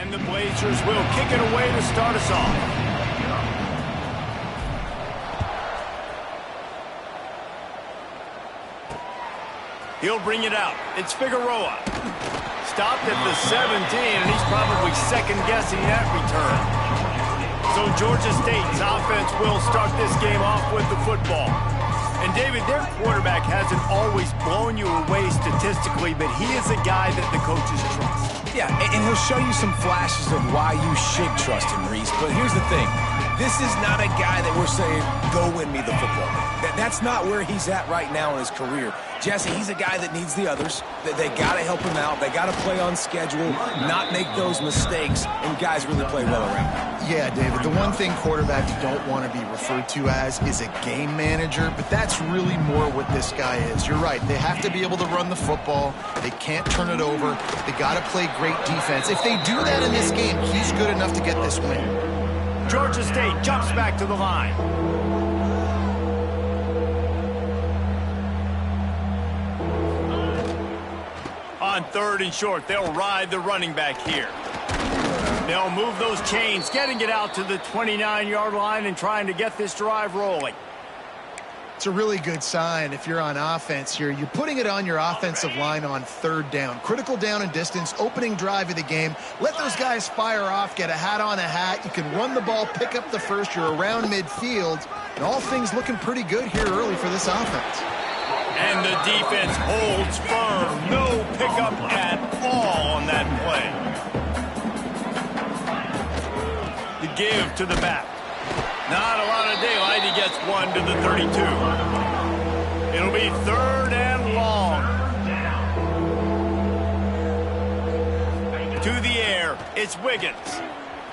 And the Blazers will kick it away to start us off. He'll bring it out. It's Figueroa. Stopped at the 17, and he's probably second-guessing that return. So Georgia State's offense will start this game off with the football. And, David, their quarterback hasn't always blown you away statistically, but he is a guy that the coaches trust. Yeah, and he'll show you some flashes of why you should trust him, Reese. But here's the thing. This is not a guy that we're saying, go win me the football. That's not where he's at right now in his career. Jesse, he's a guy that needs the others. They got to help him out. They got to play on schedule, not make those mistakes, and guys really play well around him. Yeah, David, the one thing quarterbacks don't want to be referred to as is a game manager, but that's really more what this guy is. You're right. They have to be able to run the football. They can't turn it over. They got to play great defense. If they do that in this game, he's good enough to get this win. Georgia State jumps back to the line. On 3rd and short, they'll ride the running back here. They'll move those chains, getting it out to the 29-yard line and trying to get this drive rolling. It's a really good sign if you're on offense here. You're putting it on your offensive line on 3rd down. Critical down and distance, opening drive of the game. Let those guys fire off, get a hat on a hat. You can run the ball, pick up the first. You're around midfield. And all things looking pretty good here early for this offense. And the defense holds firm. No pickup at all on that play. The give to the back. Not a lot of daylight. He gets one to the 32. It'll be 3rd and long. To the air, it's Wiggins.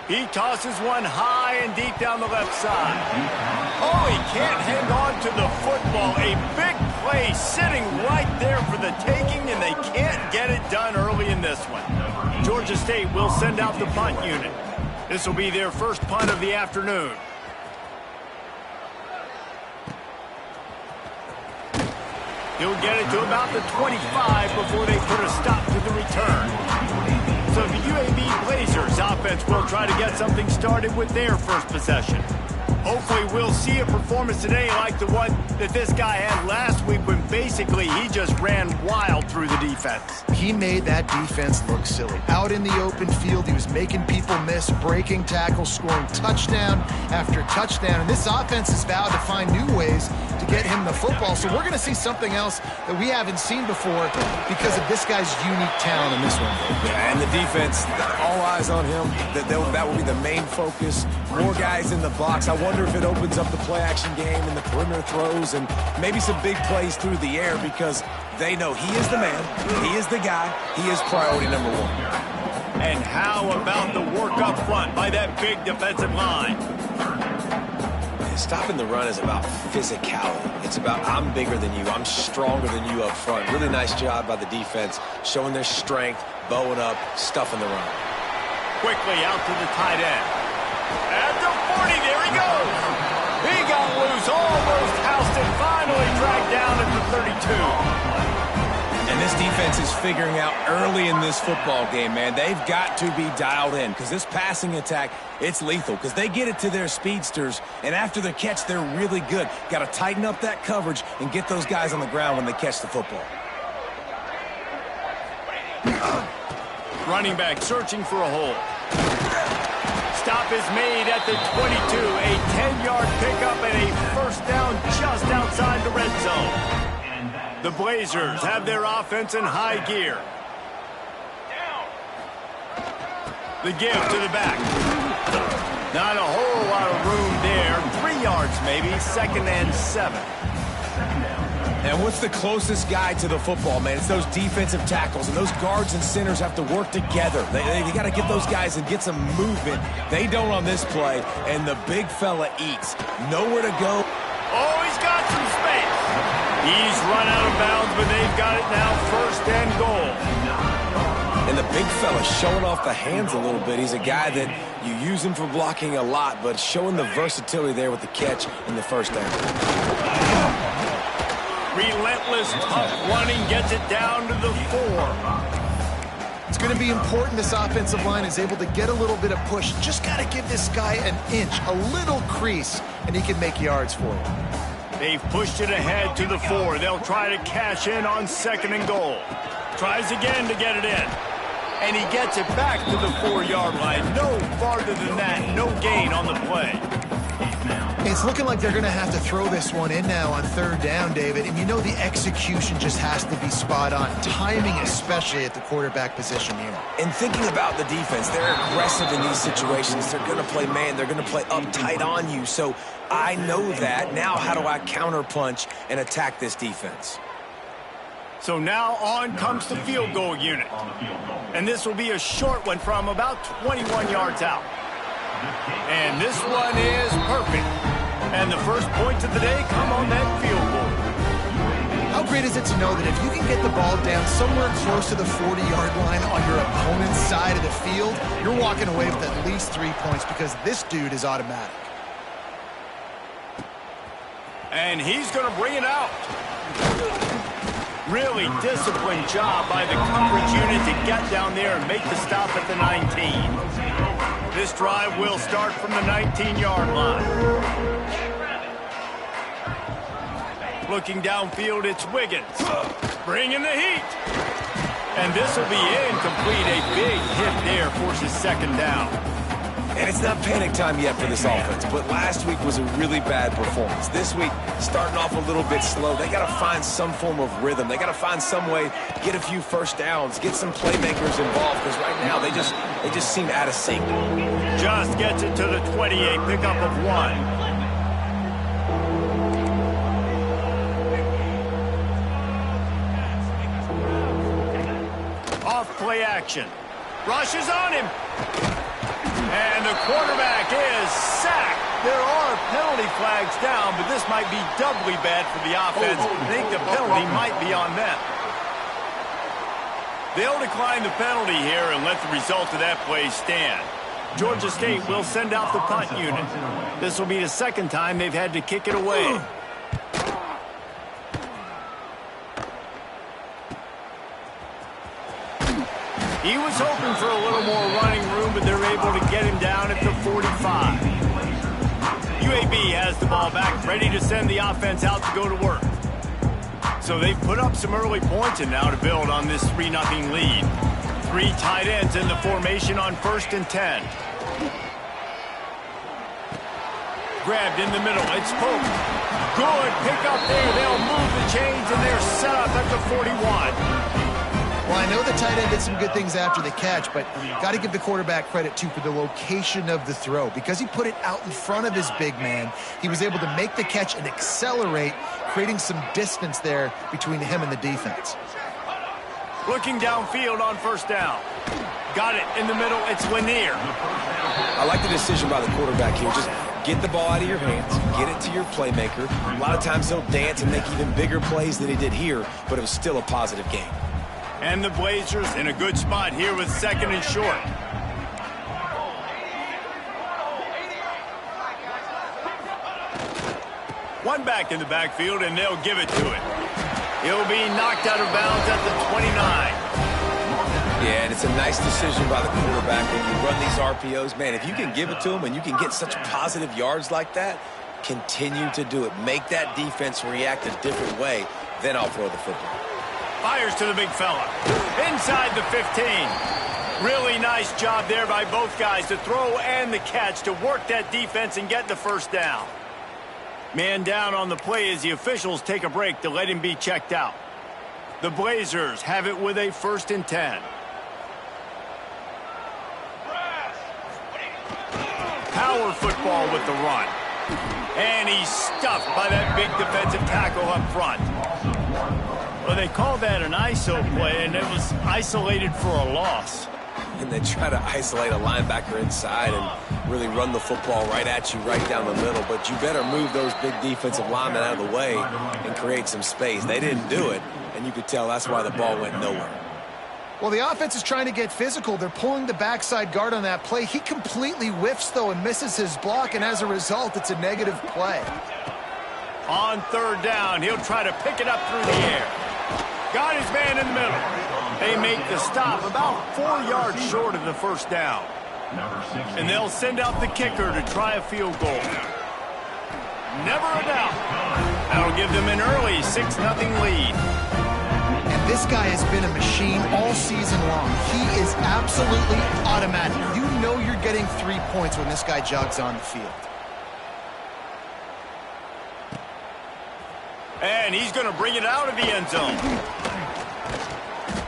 He tosses one high and deep down the left side. Oh, he can't hang on to the football. A big play sitting right there for the taking, and they can't get it done early in this one. Georgia State will send out the punt unit. This will be their first punt of the afternoon. He'll get it to about the 25 before they put a stop to the return. So the UAB Blazers offense will try to get something started with their first possession. Hopefully we'll see a performance today like the one that this guy had last week when basically he just ran wild through the defense. He made that defense look silly. Out in the open field, he was making people miss, breaking tackles, scoring touchdown after touchdown. And this offense has vowed to find new ways to get him the football. So we're going to see something else that we haven't seen before because of this guy's unique talent in this one. Yeah, and the defense, all eyes on him. That will be the main focus. More guys in the box. I wonder if it opens up the play-action game and the perimeter throws and maybe some big plays through the air because they know he is the man, he is the guy, he is priority number one. And how about the work up front by that big defensive line? Stopping the run is about physicality. It's about I'm bigger than you, I'm stronger than you up front. Really nice job by the defense, showing their strength, bowing up, stuffing the run. Quickly out to the tight end. At the 40, there he goes. He got loose, almost housed it, finally dragged down at the 32. And this defense is figuring out early in this football game, man. They've got to be dialed in because this passing attack, it's lethal because they get it to their speedsters, and after the catch, they're really good. Got to tighten up that coverage and get those guys on the ground when they catch the football. Running back searching for a hole. Stop is made at the 22. A 10-yard pickup and a first down just outside the red zone. The Blazers have their offense in high gear. The give to the back. Not a whole lot of room there. 3 yards maybe, 2nd and 7. And what's the closest guy to the football, man? It's those defensive tackles, and those guards and centers have to work together. They got to get those guys and get some movement. They don't on this play, and the big fella eats. Nowhere to go. Oh, he's got some space. He's run out of bounds, but they've got it now, 1st and goal. And the big fella showing off the hands a little bit. He's a guy that you use him for blocking a lot, but showing the versatility there with the catch and the first down. Relentless, tough running gets it down to the 4. It's going to be important this offensive line is able to get a little bit of push. Just got to give this guy an inch, a little crease, and he can make yards for you. They've pushed it ahead to the 4. They'll try to cash in on 2nd and goal. Tries again to get it in. And he gets it back to the 4-yard line. No farther than that. No gain on the play. It's looking like they're going to have to throw this one in now on 3rd down, David. And you know the execution just has to be spot on. Timing, especially at the quarterback position here. And thinking about the defense, they're aggressive in these situations. They're going to play man. They're going to play uptight on you. So I know that. Now how do I counterpunch and attack this defense? So now on comes the field goal unit. And this will be a short one from about 21 yards out. And this one is perfect. And the first points of the day come on that field goal. How great is it to know that if you can get the ball down somewhere close to the 40-yard line on your opponent's side of the field, you're walking away with at least 3 points because this dude is automatic. And he's going to bring it out. Really disciplined job by the coverage unit to get down there and make the stop at the 19. This drive will start from the 19-yard line. Looking downfield, it's Wiggins. Bringing the heat. And this will be incomplete. A big hit there forces 2nd down. And it's not panic time yet for this offense, but last week was a really bad performance. This week, starting off a little bit slow. They got to find some form of rhythm. They got to find some way, get a few first downs, get some playmakers involved, because right now they just seem out of sync. Just gets it to the 28, pickup of 1. Off play action. Rushes on him. And the quarterback is sacked. There are penalty flags down, but this might be doubly bad for the offense. I think the penalty might be on them. They'll decline the penalty here and let the result of that play stand. Georgia State will send out the punt unit. This will be the 2nd time they've had to kick it away. He was hoping for a little more running room, but they're able to get him down at the 45. UAB has the ball back, ready to send the offense out to go to work. So they've put up some early points and now to build on this 3-0 lead. 3 tight ends in the formation on 1st and 10. Grabbed in the middle, it's Pope. Good pick up there, they'll move the chains and they're set up at the 41. Well, I know the tight end did some good things after the catch, but got to give the quarterback credit, too, for the location of the throw. Because he put it out in front of his big man, he was able to make the catch and accelerate, creating some distance there between him and the defense. Looking downfield on 1st down. Got it in the middle, it's Lanier. I like the decision by the quarterback here. Just get the ball out of your hands, get it to your playmaker. A lot of times he'll dance and make even bigger plays than he did here, but it was still a positive game. And the Blazers in a good spot here with 2nd and short. One back in the backfield, and they'll give it to him. He'll be knocked out of bounds at the 29. Yeah, and it's a nice decision by the quarterback when you run these RPOs. Man, if you can give it to him and you can get such positive yards like that, continue to do it. Make that defense react a different way, then I'll throw the football. Fires to the big fella. Inside the 15. Really nice job there by both guys, the throw and the catch, to work that defense and get the 1st down. Man down on the play as the officials take a break to let him be checked out. The Blazers have it with a 1st and 10. Power football with the run. And he's stuffed by that big defensive tackle up front. Well, they called that an ISO play, and it was isolated for a loss. And they try to isolate a linebacker inside and really run the football right at you, right down the middle. But you better move those big defensive linemen out of the way and create some space. They didn't do it, and you could tell that's why the ball went nowhere. Well, the offense is trying to get physical. They're pulling the backside guard on that play. He completely whiffs, though, and misses his block, and as a result, it's a negative play. On 3rd down, he'll try to pick it up through the air. Got his man in the middle. They make the stop about 4 yards short of the first down. And they'll send out the kicker to try a field goal. Never a doubt. That'll give them an early 6-0 lead. And this guy has been a machine all season long. He is absolutely automatic. You know you're getting 3 points when this guy jogs on the field. And he's going to bring it out of the end zone.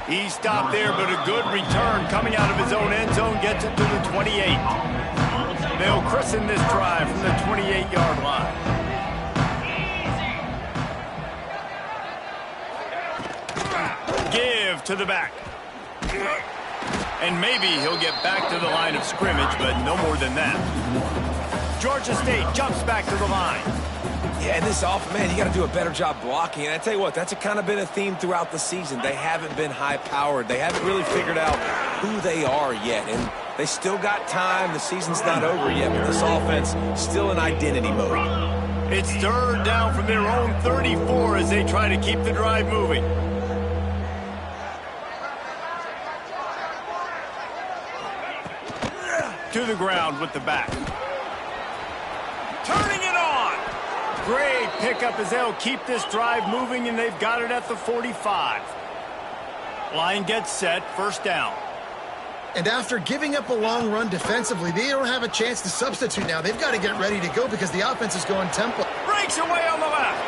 He stopped there, but a good return coming out of his own end zone gets it to the 28. They'll christen this drive from the 28-yard line. Give to the back. And maybe he'll get back to the line of scrimmage, but no more than that. Georgia State jumps back to the line. Yeah, and this offense, man, you got to do a better job blocking. And I tell you what, that's kind of been a theme throughout the season. They haven't been high-powered. They haven't really figured out who they are yet. And they still got time. The season's not over yet, but this offense still in identity mode. It's third down from their own 34 as they try to keep the drive moving. To the ground with the back. Turning it on. Great pickup as they'll keep this drive moving, and they've got it at the 45. Line gets set, first down. And after giving up a long run defensively, they don't have a chance to substitute now. They've got to get ready to go because the offense is going tempo. Breaks away on the left.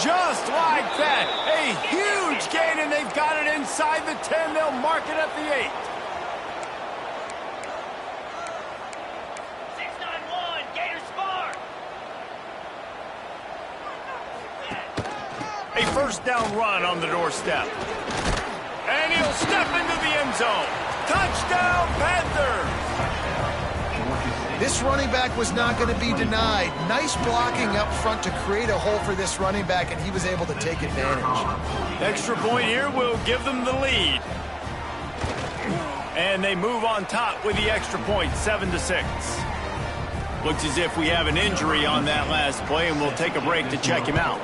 Just like that. A huge gain, and they've got it inside the 10. They'll mark it at the 8. A first down run on the doorstep. And he'll step into the end zone. Touchdown, Panthers! This running back was not going to be denied. Nice blocking up front to create a hole for this running back, and he was able to take advantage. Extra point here will give them the lead. And they move on top with the extra point, 7-6. Looks as if we have an injury on that last play, and we'll take a break to check him out.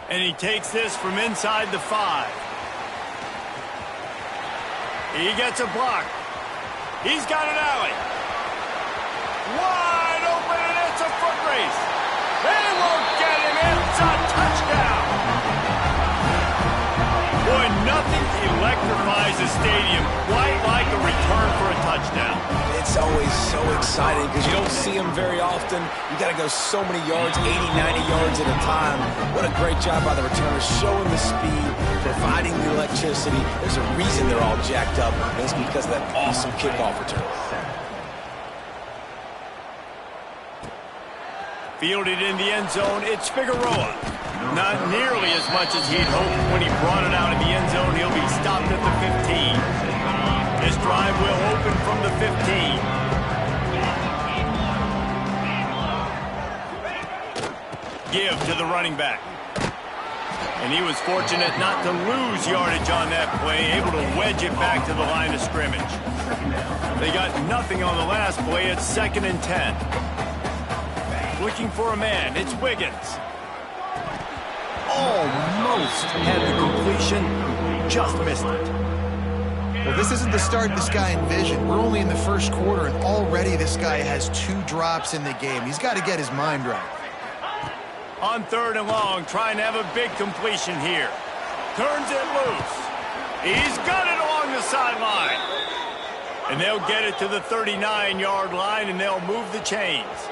And he takes this from inside the 5. He gets a block. He's got an alley. Wide open, and it's a foot race. They won't get him. It's a touchdown. Boy, nothing electrifies a stadium quite like a return for a touchdown. It's always so exciting because you don't see them very often. You got to go so many yards, 80, 90 yards at a time. What a great job by the returners, showing the speed, providing the electricity. There's a reason they're all jacked up, and it's because of that awesome kickoff return. Fielded in the end zone, it's Figueroa. Not nearly as much as he'd hoped when he brought it out of the end zone. He'll be stopped at the 15. This drive will open from the 15. Give to the running back. And he was fortunate not to lose yardage on that play, able to wedge it back to the line of scrimmage. They got nothing on the last play. It's 2nd and 10. Looking for a man. It's Wiggins. Almost had the completion. Just missed it. Well, this isn't the start this guy envisioned. We're only in the first quarter, and already this guy has 2 drops in the game. He's got to get his mind right. On 3rd and long, trying to have a big completion here. Turns it loose. He's got it along the sideline. And they'll get it to the 39-yard line, and they'll move the chains.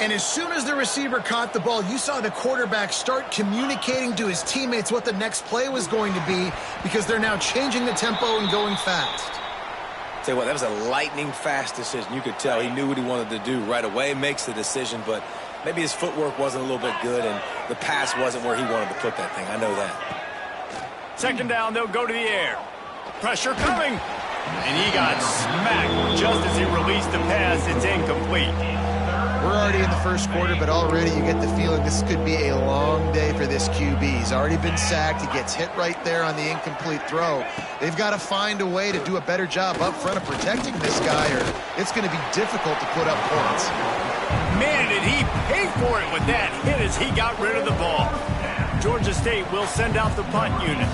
And as soon as the receiver caught the ball, you saw the quarterback start communicating to his teammates what the next play was going to be because they're now changing the tempo and going fast. Tell you what, that was a lightning-fast decision. You could tell he knew what he wanted to do right away, makes the decision, but maybe his footwork wasn't a little bit good, and the pass wasn't where he wanted to put that thing. I know that. 2nd down, they'll go to the air. Pressure coming. And he got smacked just as he released the pass. It's incomplete. We're already in the first quarter, but already you get the feeling this could be a long day for this QB. He's already been sacked. He gets hit right there on the incomplete throw. They've got to find a way to do a better job up front of protecting this guy, or it's going to be difficult to put up points. Made it did he pay for it with that hit as he got rid of the ball. Georgia State will send out the punt unit.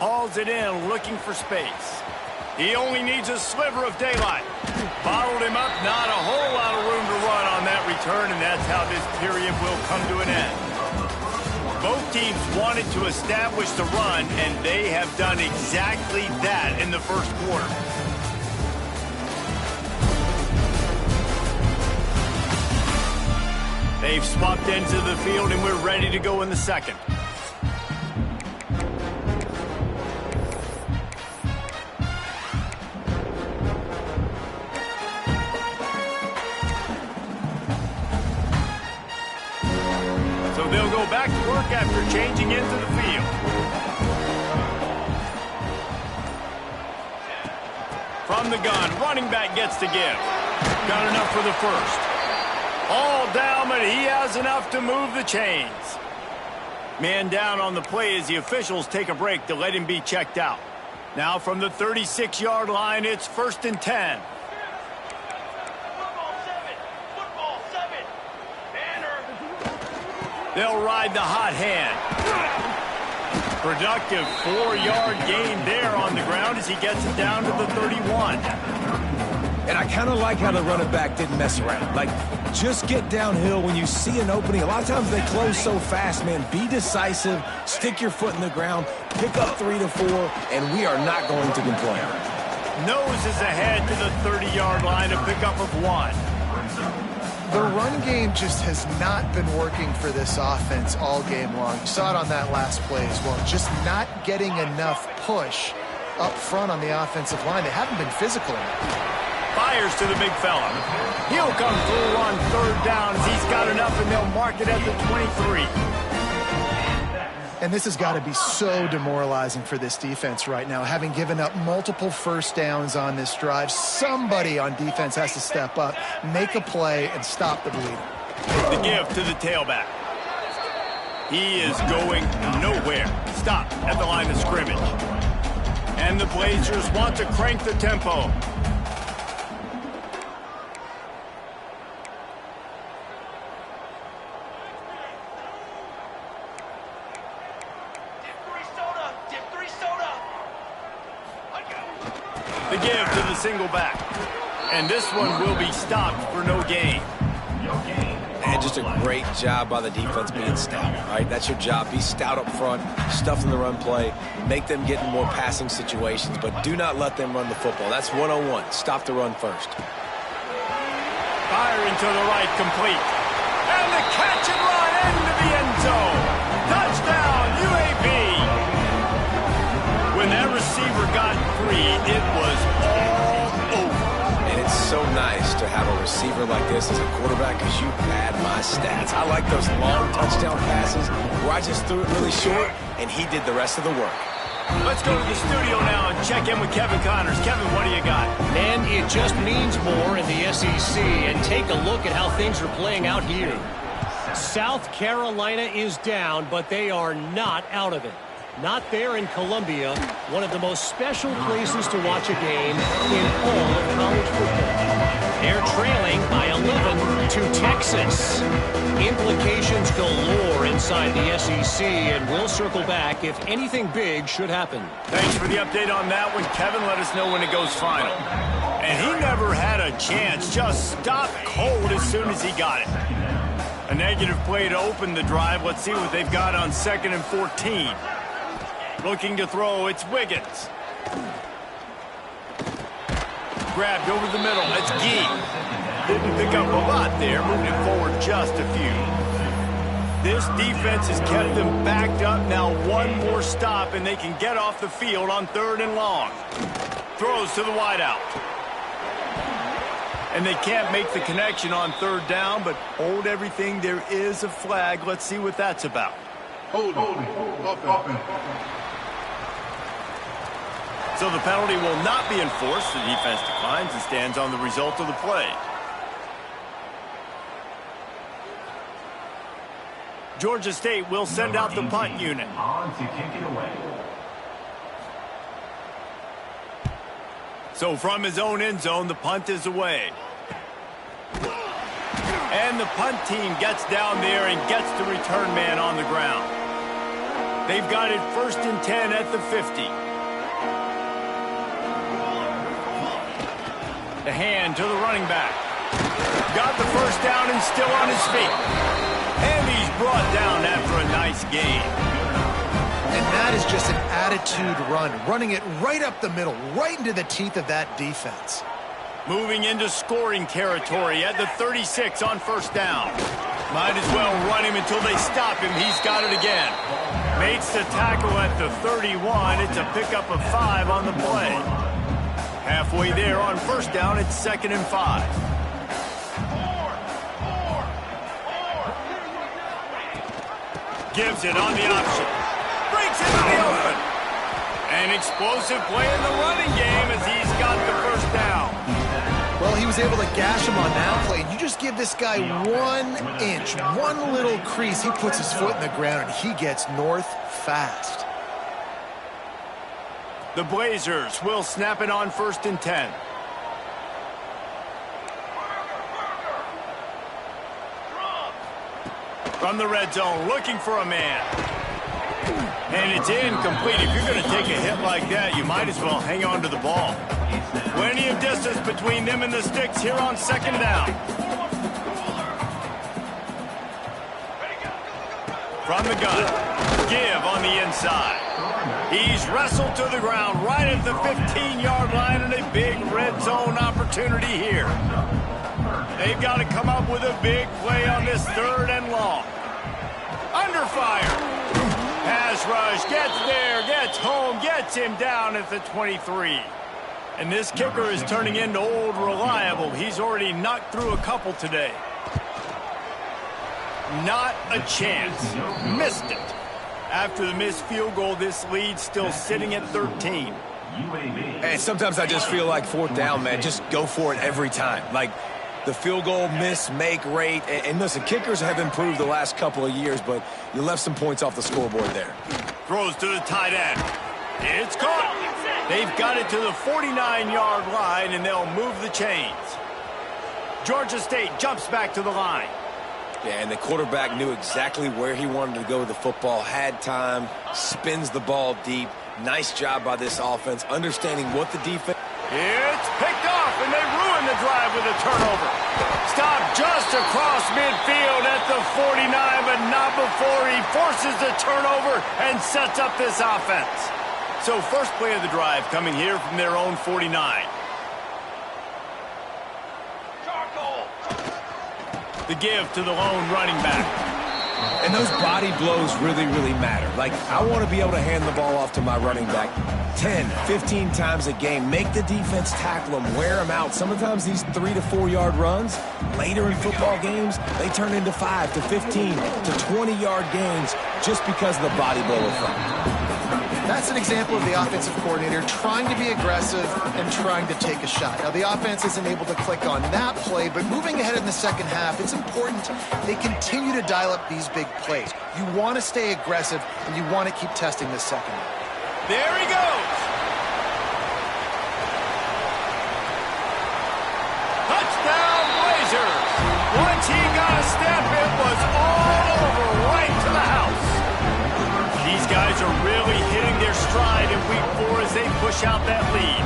Hauls it in, looking for space. He only needs a sliver of daylight. Bottled him up, not a whole lot of room to run on that return, and that's how this period will come to an end. Both teams wanted to establish the run, and they have done exactly that in the first quarter. They've swapped ends of the field, and we're ready to go in the second. So they'll go back to work after changing into the field. From the gun, running back gets to give. Got enough for the first. All down, but he has enough to move the chains. Man down on the play as the officials take a break to let him be checked out. Now from the 36-yard line, it's 1st and 10. They'll ride the hot hand. Productive 4-yard gain there on the ground as he gets it down to the 31. And I kind of like how the running back didn't mess around. Like, just get downhill when you see an opening. A lot of times they close so fast, man. Be decisive, stick your foot in the ground, pick up 3 to 4, and we are not going to complain. Noses ahead to the 30-yard line, a pickup of 1. The run game just has not been working for this offense all game long. You saw it on that last play as well. Just not getting enough push up front on the offensive line. They haven't been physical enough. Fires to the big fella. He'll come through on 3rd down as he's got enough, and they'll mark it at the 23. And this has got to be so demoralizing for this defense right now. Having given up multiple first downs on this drive, somebody on defense has to step up, make a play, and stop the bleeding. The give to the tailback. He is going nowhere. Stop at the line of scrimmage. And the Blazers want to crank the tempo. The give to the single back. And this one will be stopped for no gain. And just a great job by the defense being stout, right? That's your job. Be stout up front, stuff in the run play, make them get in more passing situations, but do not let them run the football. That's 101. Stop the run first. Firing to the right, complete. And the catch and run into the end zone. Touchdown, UAB. When that receiver got free, it was all over. And it's so nice to have a receiver like this as a quarterback because you pad my stats. I like those long touchdown passes where I just threw it really short and he did the rest of the work. Let's go to the studio now and check in with Kevin Connors. Kevin, what do you got? Man, it just means more in the SEC, and take a look at how things are playing out here. South Carolina is down, but they are not out of it. Not there in Columbia, one of the most special places to watch a game in all of college football. They're trailing by 11 to Texas. Implications galore inside the SEC, and we'll circle back if anything big should happen. Thanks for the update on that one, Kevin. Let us know when it goes final. And he never had a chance, just stopped cold as soon as he got it. A negative play to open the drive. Let's see what they've got on 2nd and 14. Looking to throw, it's Wiggins. Grabbed over the middle, it's Gee. Didn't pick up a lot there, moved it forward just a few. This defense has kept them backed up. Now one more stop, and they can get off the field on 3rd and long. Throws to the wideout. And they can't make the connection on 3rd down, but hold everything. There is a flag. Let's see what that's about. Hold on. So the penalty will not be enforced. The defense declines and stands on the result of the play. Georgia State will send out the punt unit. On to kick it away. So from his own end zone, the punt is away. And the punt team gets down there and gets the return man on the ground. They've got it 1st and 10 at the 50. The hand to the running back. Got the first down and still on his feet. And he's brought down after a nice gain. And that is just an attitude run, running it right up the middle, right into the teeth of that defense. Moving into scoring territory at the 36 on 1st down. Might as well run him until they stop him. He's got it again. Makes the tackle at the 31. It's a pickup of 5 on the play. Halfway there on 1st down, it's 2nd and 5. Gives it on the option. Breaks it wide open. An explosive play in the running game as he's got the 1st down. Well, he was able to gash him on that play. You just give this guy 1 inch, one little crease. He puts his foot in the ground, and he gets north fast. The Blazers will snap it on 1st and 10. From the red zone, looking for a man. And it's incomplete. If you're going to take a hit like that, you might as well hang on to the ball. Plenty of distance between them and the sticks here on 2nd down. From the gun, give on the inside. He's wrestled to the ground right at the 15-yard line, and a big red zone opportunity here. They've got to come up with a big play on this 3rd and long. Under fire. Pass rush, gets there, gets home, gets him down at the 23. And this kicker is turning into old reliable. He's already knocked through a couple today. Not a chance. Missed it. After the missed field goal, this lead still sitting at 13. And sometimes I just feel like 4th down, man. Just go for it every time. Like the field goal miss-make rate. And listen, kickers have improved the last couple of years, but you left some points off the scoreboard there. Throws to the tight end. It's caught. They've got it to the 49-yard line, and they'll move the chains. Georgia State jumps back to the line. Yeah, and the quarterback knew exactly where he wanted to go with the football, had time, spins the ball deep. Nice job by this offense, understanding what the defense... It's picked off, and they ruin the drive with a turnover. Stopped just across midfield at the 49, but not before he forces the turnover and sets up this offense. So first play of the drive coming here from their own 49. The give to the lone running back. And those body blows really, really matter. Like, I want to be able to hand the ball off to my running back 10, 15 times a game. Make the defense tackle them, wear them out. Sometimes these 3 to 4 yard runs, later in football games, they turn into 5 to 15 to 20-yard gains just because of the body blow effect. That's an example of the offensive coordinator trying to be aggressive and trying to take a shot. Now, the offense isn't able to click on that play, but moving ahead in the 2nd half, it's important they continue to dial up these big plays. You want to stay aggressive, and you want to keep testing the 2nd half. There he goes. Touchdown, Blazers. Once he got a step, it was all over right to the house. These guys are really hitting their stride in week 4 as they push out that lead.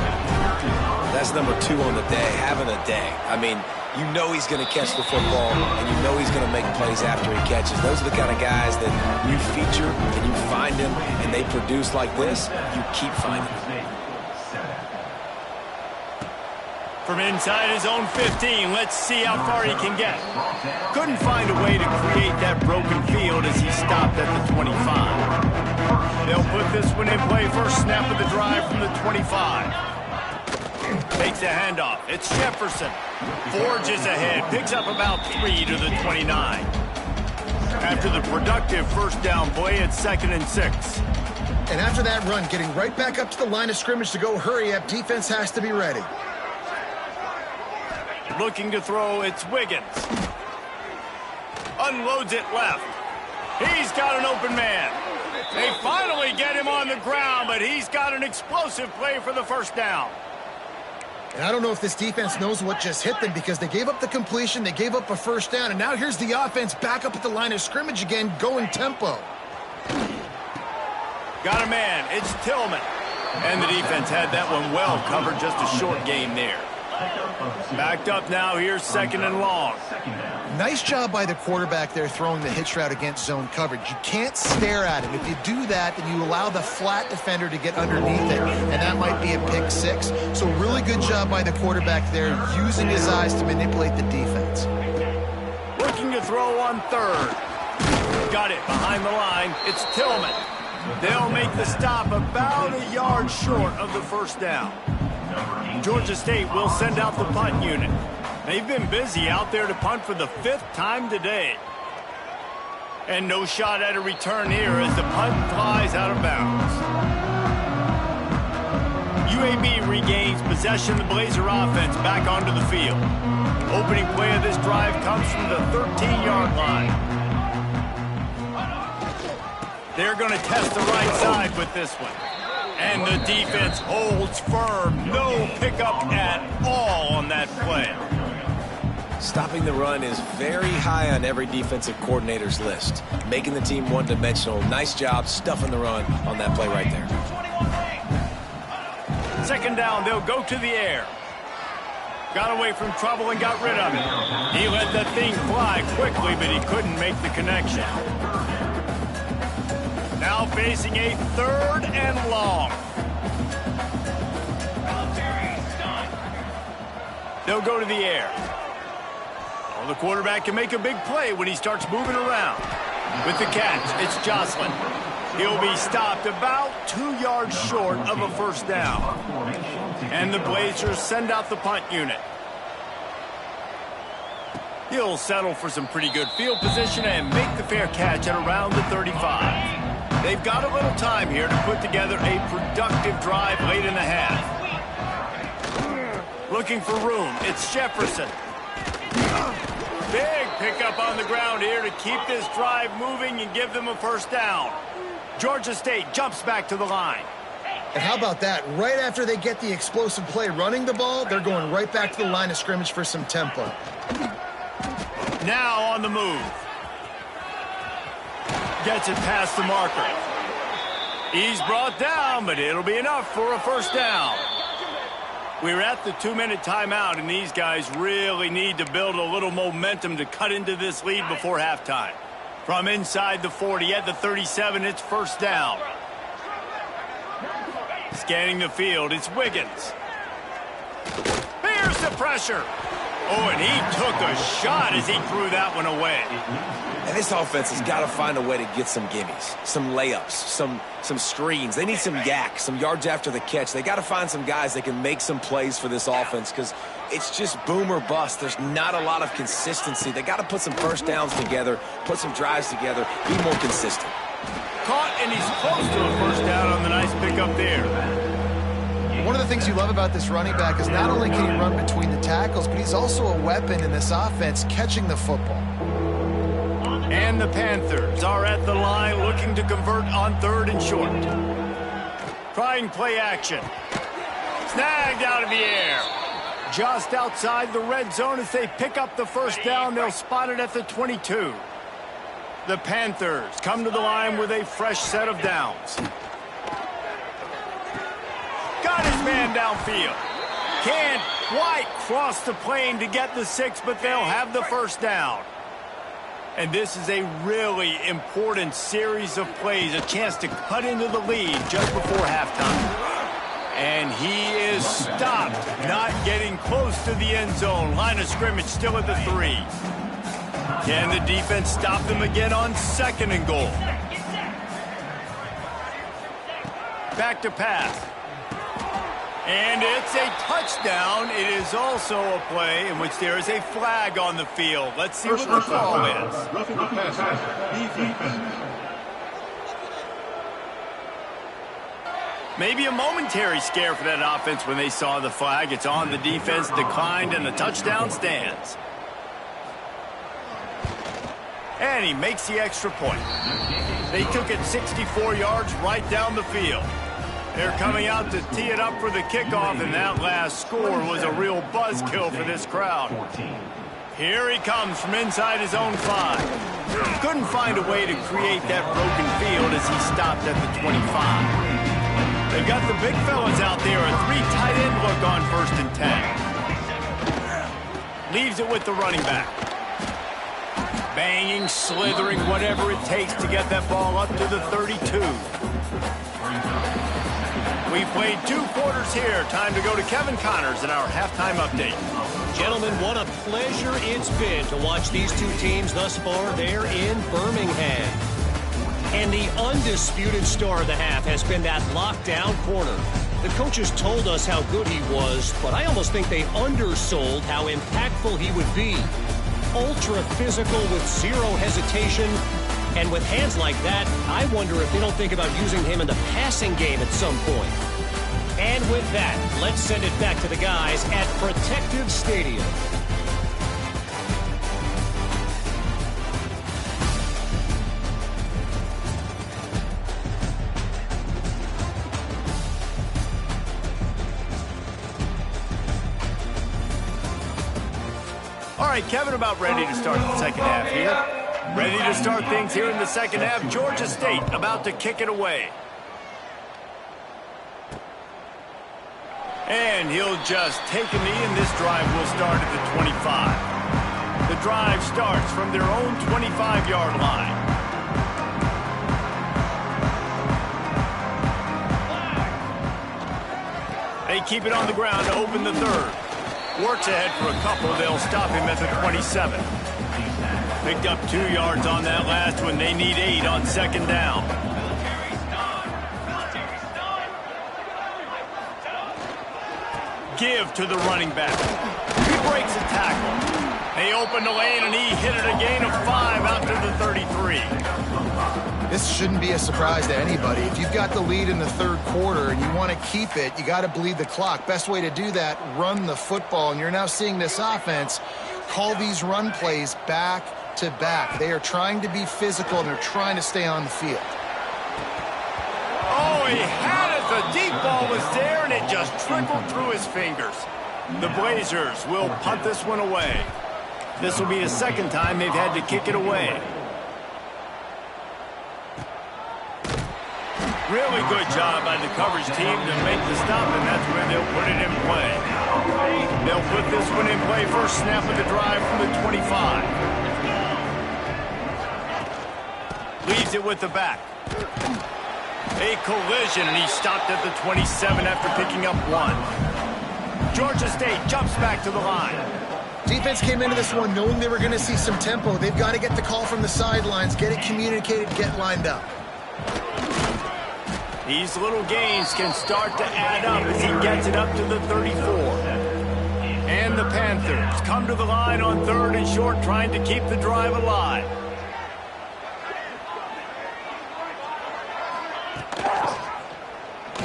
That's number 2 on the day, having a day. I mean, you know he's going to catch the football, and you know he's going to make plays after he catches. Those are the kind of guys that you feature, and you find them, and they produce like this, you keep finding them. From inside his own 15, let's see how far he can get. Couldn't find a way to create that broken field as he stopped at the 25. They'll put this one in play first snap of the drive from the 25. Takes a handoff. It's Jefferson. Forges ahead. Picks up about 3 to the 29. After the productive 1st down play, it's 2nd and 6. And after that run, getting right back up to the line of scrimmage to go hurry up, defense has to be ready. Looking to throw, it's Wiggins. Unloads it left. He's got an open man. They finally get him on the ground, but he's got an explosive play for the 1st down. And I don't know if this defense knows what just hit them because they gave up the completion, they gave up a first down, and now here's the offense back up at the line of scrimmage again, going tempo. Got a man. It's Tillman. And the defense had that one well covered, just a short gain there. Backed up now, here's 2nd and long. Nice job by the quarterback there throwing the hitch route against zone coverage. You can't stare at him. If you do that, then you allow the flat defender to get underneath it, and that might be a pick 6. So really good job by the quarterback there, using his eyes to manipulate the defense. Looking to throw on 3rd. Got it behind the line. It's Tillman. They'll make the stop about a yard short of the first down. Georgia State will send out the punt unit. They've been busy out there to punt for the 5th time today. And no shot at a return here as the punt flies out of bounds. UAB regains possession of the Blazer offense back onto the field. Opening play of this drive comes from the 13-yard line. They're going to test the right side with this one. And the defense holds firm. No pickup at all on that play. Stopping the run is very high on every defensive coordinator's list. Making the team one-dimensional. Nice job stuffing the run on that play right there. 2nd down, they'll go to the air. Got away from trouble and got rid of it. He let that thing fly quickly, but he couldn't make the connection. Now facing a 3rd and long. They'll go to the air. Well, the quarterback can make a big play when he starts moving around. With the catch, it's Jocelyn. He'll be stopped about 2 yards short of a first down. And the Blazers send out the punt unit. He'll settle for some pretty good field position and make the fair catch at around the 35. They've got a little time here to put together a productive drive late in the half. Looking for room, it's Jefferson. Big pickup on the ground here to keep this drive moving and give them a first down. Georgia State jumps back to the line. And how about that? Right after they get the explosive play running the ball, they're going right back to the line of scrimmage for some tempo. Now on the move. Gets it past the marker. He's brought down, but it'll be enough for a first down. We're at the 2-minute timeout, and these guys really need to build a little momentum to cut into this lead before halftime. From inside the 40 at the 37, it's first down. Scanning the field, it's Wiggins. Here's the pressure. Oh, and he took a shot as he threw that one away. And this offense has got to find a way to get some gimmies, some layups, some screens. They need some yak, some yards after the catch. They got to find some guys that can make some plays for this offense because it's just boom or bust. There's not a lot of consistency. They got to put some first downs together, put some drives together, be more consistent. Caught, and he's close to a first down on the nice pickup there. One of the things you love about this running back is not only can he run between the tackles, but he's also a weapon in this offense catching the football. And the Panthers are at the line looking to convert on 3rd and short. Trying play action. Snagged out of the air. Just outside the red zone as they pick up the first down. They'll spot it at the 22. The Panthers come to the line with a fresh set of downs. Got his man downfield. Can't quite cross the plane to get the 6, but they'll have the first down. And this is a really important series of plays, a chance to cut into the lead just before halftime. And he is stopped, not getting close to the end zone. Line of scrimmage still at the 3. Can the defense stop them again on 2nd and goal? Back to pass. And it's a touchdown. It is also a play in which there is a flag on the field. Let's see what the call is. Maybe a momentary scare for that offense when they saw the flag. It's on the defense, declined, and the touchdown stands. And he makes the extra point. They took it 64 yards right down the field. They're coming out to tee it up for the kickoff, and that last score was a real buzzkill for this crowd. Here he comes from inside his own 5. Couldn't find a way to create that broken field as he stopped at the 25. They've got the big fellas out there, a 3 tight end look on 1st and 10. Leaves it with the running back. Banging, slithering, whatever it takes to get that ball up to the 32. We played 2 quarters here. Time to go to Kevin Connors in our halftime update. Gentlemen, what a pleasure it's been to watch these 2 teams thus far there in Birmingham. And the undisputed star of the half has been that lockdown corner. The coaches told us how good he was, but I almost think they undersold how impactful he would be. Ultra physical with 0 hesitation. And with hands like that, I wonder if they don't think about using him in the passing game at some point. And with that, let's send it back to the guys at Protective Stadium. All right, Kevin, about ready to start the second half here. Ready to start things here in the second half. Georgia State about to kick it away. And he'll just take a knee, and this drive will start at the 25. The drive starts from their own 25-yard line. They keep it on the ground to open the 3rd. Works ahead for a couple. They'll stop him at the 27. Picked up 2 yards on that last one. They need 8 on 2nd down. Give to the running back. He breaks a tackle. They open the lane, and he hit it a gain of 5 out to the 33. This shouldn't be a surprise to anybody. If you've got the lead in the 3rd quarter and you want to keep it, you got to bleed the clock. Best way to do that, run the football. And you're now seeing this offense call these run plays back to back. They are trying to be physical, and they're trying to stay on the field. Oh, he had it. The deep ball was there, and it just trickled through his fingers. The Blazers will punt this one away. This will be the 2nd time they've had to kick it away. Really good job by the coverage team to make the stop, and that's where they'll put it in play. They'll put this one in play. First snap of the drive from the 25. Leaves it with the back. A collision, and he stopped at the 27 after picking up 1. Georgia State jumps back to the line. Defense came into this one knowing they were going to see some tempo. They've got to get the call from the sidelines, get it communicated, get lined up. These little gains can start to add up as he gets it up to the 34. And the Panthers come to the line on 3rd and short, trying to keep the drive alive.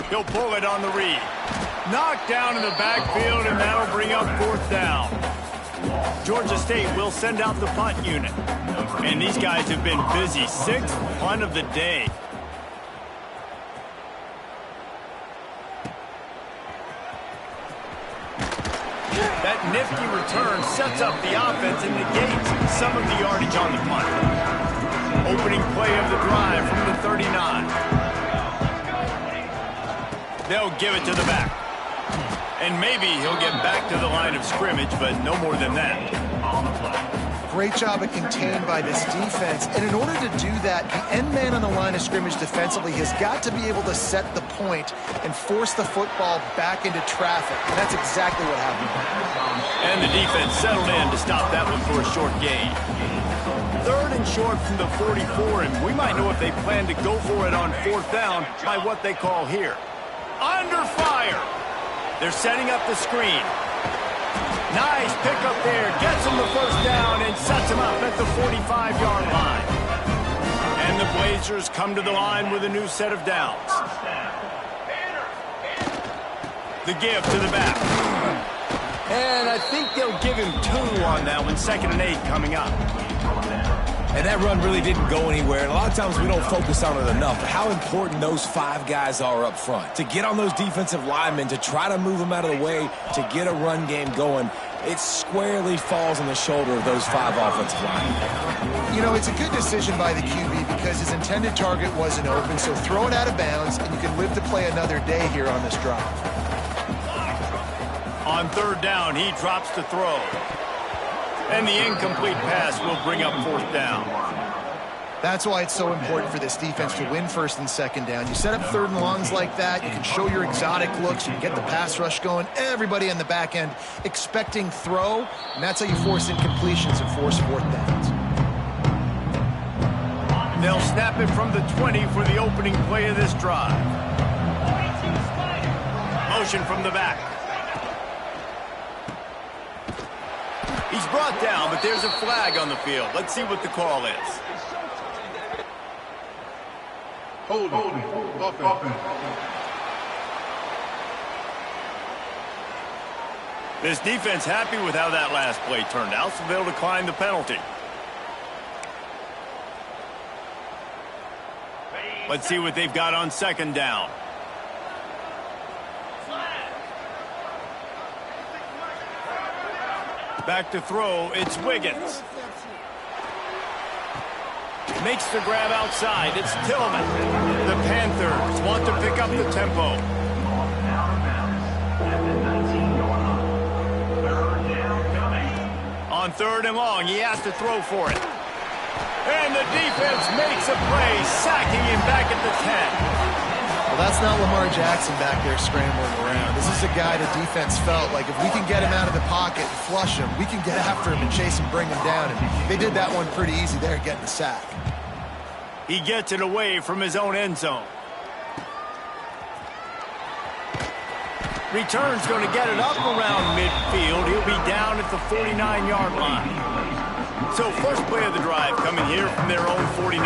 He'll pull it on the read. Knocked down in the backfield, and that'll bring up 4th down. Georgia State will send out the punt unit. And these guys have been busy. 6th punt of the day. That nifty return sets up the offense and negates some of the yardage on the punt. Opening play of the drive from the 39. They'll give it to the back. And maybe he'll get back to the line of scrimmage, but no more than that. Great job of contained by this defense. And in order to do that, the end man on the line of scrimmage defensively has got to be able to set the point and force the football back into traffic. And that's exactly what happened. And the defense settled in to stop that one for a short gain. 3rd and short from the 44, and we might know if they plan to go for it on 4th down by what they call here. Under fire. They're setting up the screen. Nice pickup there. Gets him the 1st down and sets him up at the 45-yard line. And the Blazers come to the line with a new set of downs. The give to the back. And I think they'll give him 2 on that one. 2nd and 8 coming up. And that run really didn't go anywhere. And a lot of times we don't focus on it enough. But how important those 5 guys are up front. To get on those defensive linemen, to try to move them out of the way, to get a run game going, it squarely falls on the shoulder of those 5 offensive linemen. You know, it's a good decision by the QB because his intended target wasn't open. So throw it out of bounds, and you can live to play another day here on this drive. On 3rd down, he drops to throw. And the incomplete pass will bring up 4th down. That's why it's so important for this defense to win 1st and 2nd down. You set up 3rd and longs like that, you can show your exotic looks, you can get the pass rush going, everybody on the back end expecting throw, and that's how you force incompletions and force 4th downs. They'll snap it from the 20 for the opening play of this drive. Motion from the back. He's brought down, but there's a flag on the field. Let's see what the call is. Holding. Offense. This defense happy with how that last play turned out, so they'll decline the penalty. Let's see what they've got on 2nd down. Back to throw, it's Wiggins. Makes the grab outside, it's Tillman. The Panthers want to pick up the tempo. On 3rd and long, he has to throw for it. And the defense makes a play, sacking him back at the 10. Well, that's not Lamar Jackson back there scrambling around. This is a guy the defense felt like if we can get him out of the pocket and flush him, we can get after him and chase him, bring him down. And they did that one pretty easy there, getting the sack. He gets it away from his own end zone. Return's going to get it up around midfield. He'll be down at the 49-yard line. So first play of the drive coming here from their own 49.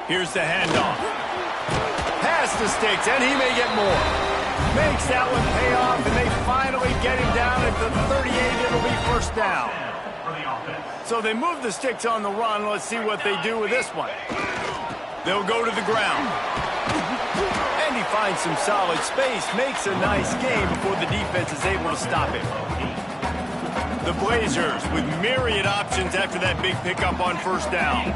Here's the handoff. Pass the sticks, and he may get more. Makes that one pay off, and they finally get him down at the 38. It'll be 1st down. So they move the sticks on the run. Let's see what they do with this one. They'll go to the ground. And he finds some solid space, makes a nice game before the defense is able to stop him. The Blazers with myriad options after that big pickup on 1st down.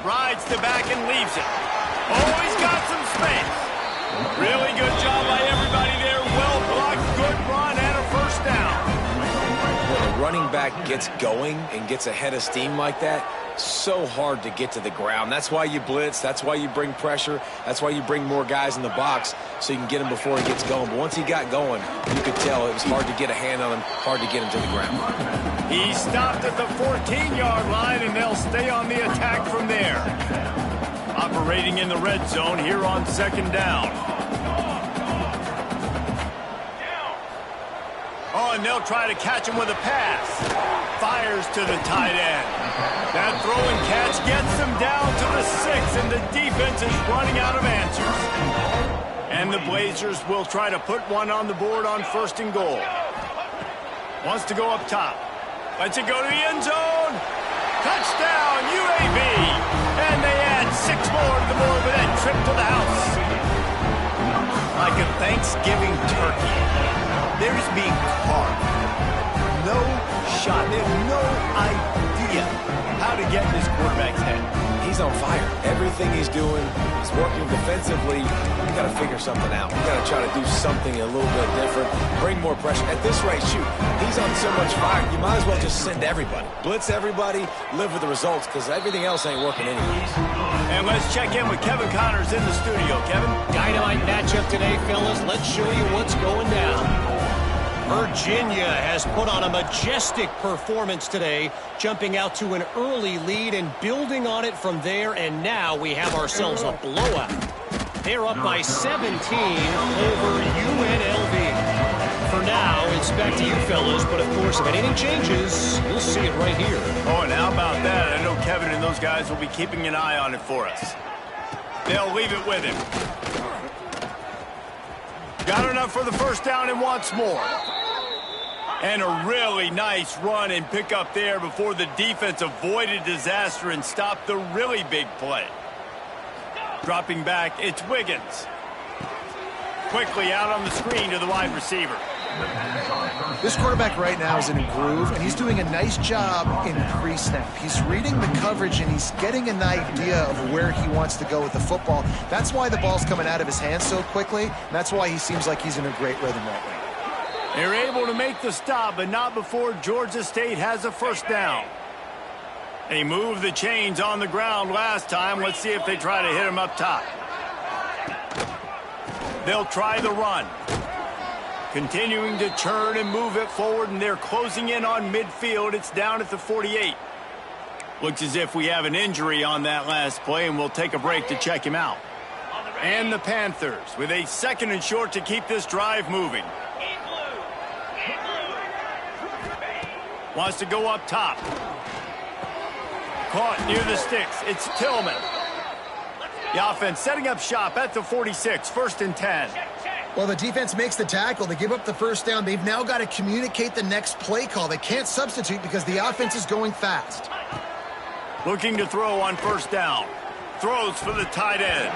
Rides the back and leaves it. Oh, he's got some space. Really good job by everybody there. Well blocked, good run, and a 1st down. When a running back gets going and gets ahead of steam like that, so hard to get to the ground. That's why you blitz. That's why you bring pressure. That's why you bring more guys in the box so you can get him before he gets going. But once he got going, you could tell it was hard to get a hand on him, hard to get him to the ground. He stopped at the 14-yard line, and they'll stay on the attack from there. Operating in the red zone here on 2nd down. Oh, and they'll try to catch him with a pass. Fires to the tight end. That throw and catch gets them down to the 6, and the defense is running out of answers. And the Blazers will try to put one on the board on 1st and goal. Wants to go up top. Lets it go to the end zone. Touchdown, UAB. And they add 6 more to the board with that trip to the house. Like a Thanksgiving turkey. There's being carved. No shot. They have no idea how to get in this quarterback's head. He's on fire. Everything he's doing, he's working defensively. You got to figure something out. You got to try to do something a little bit different. Bring more pressure. At this rate, shoot, he's on so much fire, you might as well just send everybody. Blitz everybody, live with the results, because everything else ain't working anyways. And let's check in with Kevin Connors in the studio. Kevin? Dynamite matchup today, fellas. Let's show you what's going down. Virginia has put on a majestic performance today, jumping out to an early lead and building on it from there, and now we have ourselves a blowout. They're up by 17 over UNLV. For now, it's back to you fellas, but of course, if anything changes, you'll see it right here. Oh, and how about that? I know Kevin and those guys will be keeping an eye on it for us. They'll leave it with him. Got enough for the first down and wants more. And a really nice run and pick up there before the defense avoided disaster and stopped the really big play. Dropping back, it's Wiggins. Quickly out on the screen to the wide receiver. This quarterback right now is in a groove, and he's doing a nice job in pre-snap. He's reading the coverage, and he's getting an idea of where he wants to go with the football. That's why the ball's coming out of his hands so quickly, and that's why he seems like he's in a great rhythm right now. They're able to make the stop, but not before Georgia State has a first down. They moved the chains on the ground last time. Let's see if they try to hit him up top. They'll try the run. Continuing to churn and move it forward, and they're closing in on midfield. It's down at the 48. Looks as if we have an injury on that last play, and we'll take a break to check him out. And the Panthers with a 2nd and short to keep this drive moving. Wants to go up top. Caught near the sticks. It's Tillman. The offense setting up shop at the 46, 1st and 10. Well, the defense makes the tackle. They give up the first down. They've now got to communicate the next play call. They can't substitute because the offense is going fast. Looking to throw on first down. Throws for the tight end.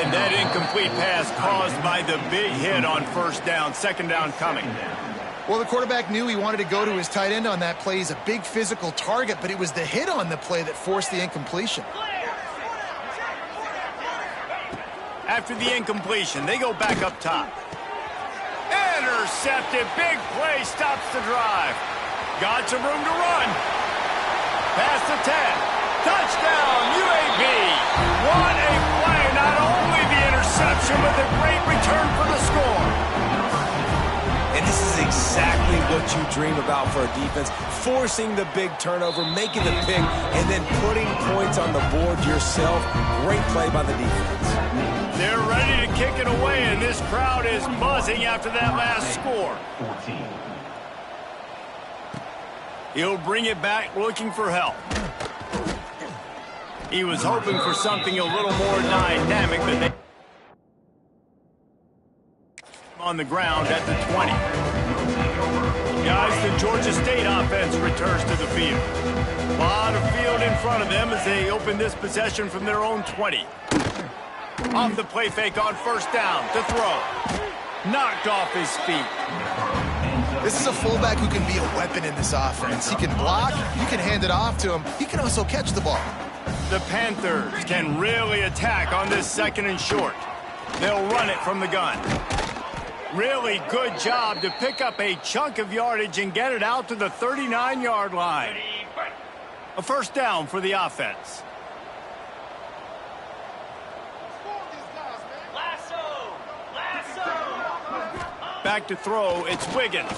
And that incomplete pass caused by the big hit on first down. 2nd down coming. Well, the quarterback knew he wanted to go to his tight end on that play. He's a big physical target, but it was the hit on the play that forced the incompletion. After the incompletion, they go back up top. Intercepted. Big play stops the drive. Got some room to run. Past the 10. Touchdown, UAB. What a play. Not only the interception, but the great return for the score. And this is exactly what you dream about for a defense. Forcing the big turnover, making the pick, and then putting points on the board yourself. Great play by the defense. They're ready to kick it away, and this crowd is buzzing after that last score. He'll bring it back looking for help. He was hoping for something a little more dynamic, but they on the ground at the 20. Guys, the Georgia State offense returns to the field. A lot of field in front of them as they open this possession from their own 20. Off the play fake on first down to throw. Knocked off his feet. This is a fullback who can be a weapon in this offense. He can block, you can hand it off to him, he can also catch the ball. The Panthers can really attack on this 2nd and short. They'll run it from the gun. Really good job to pick up a chunk of yardage and get it out to the 39-yard line. A first down for the offense. Back to throw, it's Wiggins.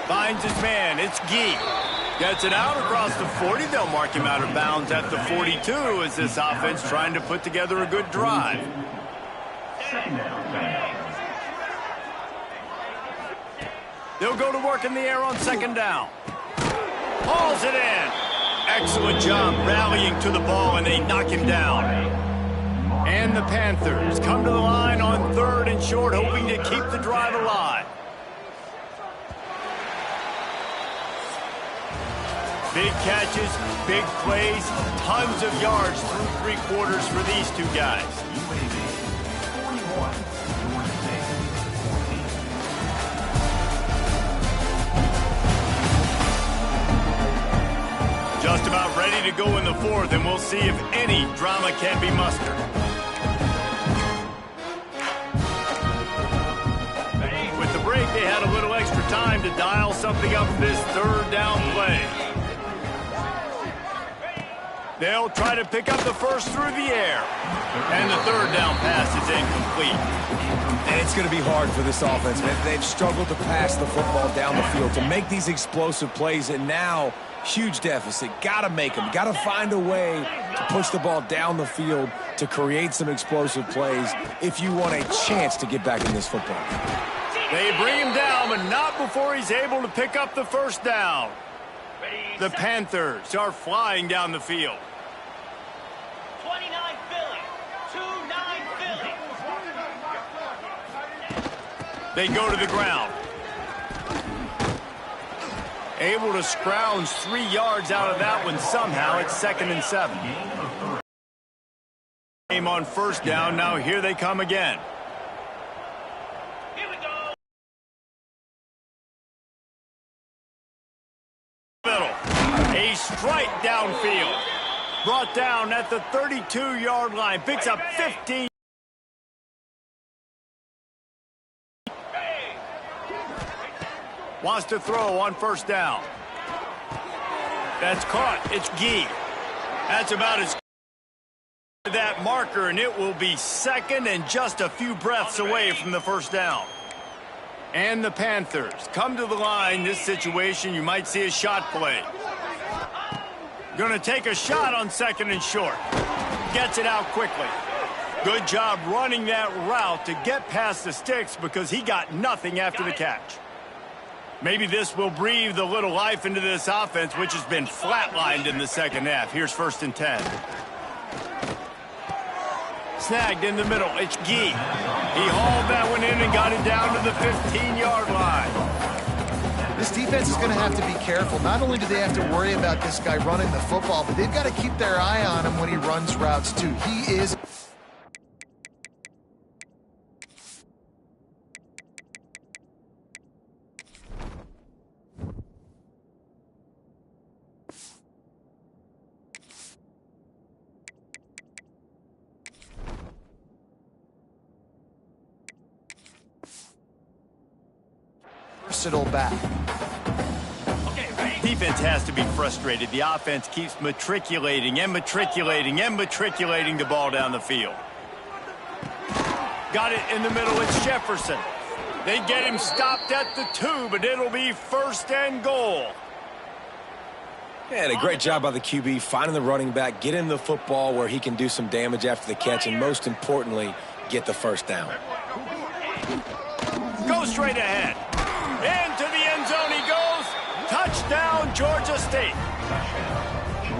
Finds his man, it's Gee. Gets it out across the 40. They'll mark him out of bounds at the 42 as this offense trying to put together a good drive. They'll go to work in the air on 2nd down. Hauls it in. Excellent job rallying to the ball, and they knock him down. And the Panthers come to the line on 3rd and short, hoping to keep the drive alive. Big catches, big plays, tons of yards through 3 quarters for these two guys. Just about ready to go in the 4th, and we'll see if any drama can be mustered. With the break, they had a little extra time to dial something up for this 3rd down play. They'll try to pick up the first through the air. And the 3rd down pass is incomplete. And it's going to be hard for this offense, man. They've struggled to pass the football down the field, to make these explosive plays, and now huge deficit. Got to make them. Got to find a way to push the ball down the field to create some explosive plays if you want a chance to get back in this football. They bring him down, but not before he's able to pick up the first down. The Panthers are flying down the field. 29 Philly, 2-9 Philly. They go to the ground. Able to scrounge 3 yards out of that one somehow. It's 2nd and 7. Game on first down. Now here they come again. Here we go. Middle. A strike downfield. Brought down at the 32-yard line. Picks up 15. Wants to throw on first down. That's caught. It's Gee. That's about as that marker, and it will be 2nd and just a few breaths away from the first down. And the Panthers come to the line. This situation, you might see a shot play. Going to take a shot on 2nd and short. Gets it out quickly. Good job running that route to get past the sticks because he got nothing after the catch. Maybe this will breathe a little life into this offense, which has been flatlined in the second half. Here's 1st and 10. Snagged in the middle. It's Gee. He hauled that one in and got it down to the 15-yard line. This defense is going to have to be careful. Not only do they have to worry about this guy running the football, but they've got to keep their eye on him when he runs routes, too. He is... versatile back. Defense has to be frustrated. The offense keeps matriculating and matriculating and matriculating the ball down the field. Got it in the middle. It's Jefferson. They get him stopped at the 2, but it'll be 1st and goal. Yeah, and a great job by the QB finding the running back, getting the football where he can do some damage after the catch, and most importantly, get the first down. Go straight ahead. Into the end zone he goes. Touchdown, Georgia State.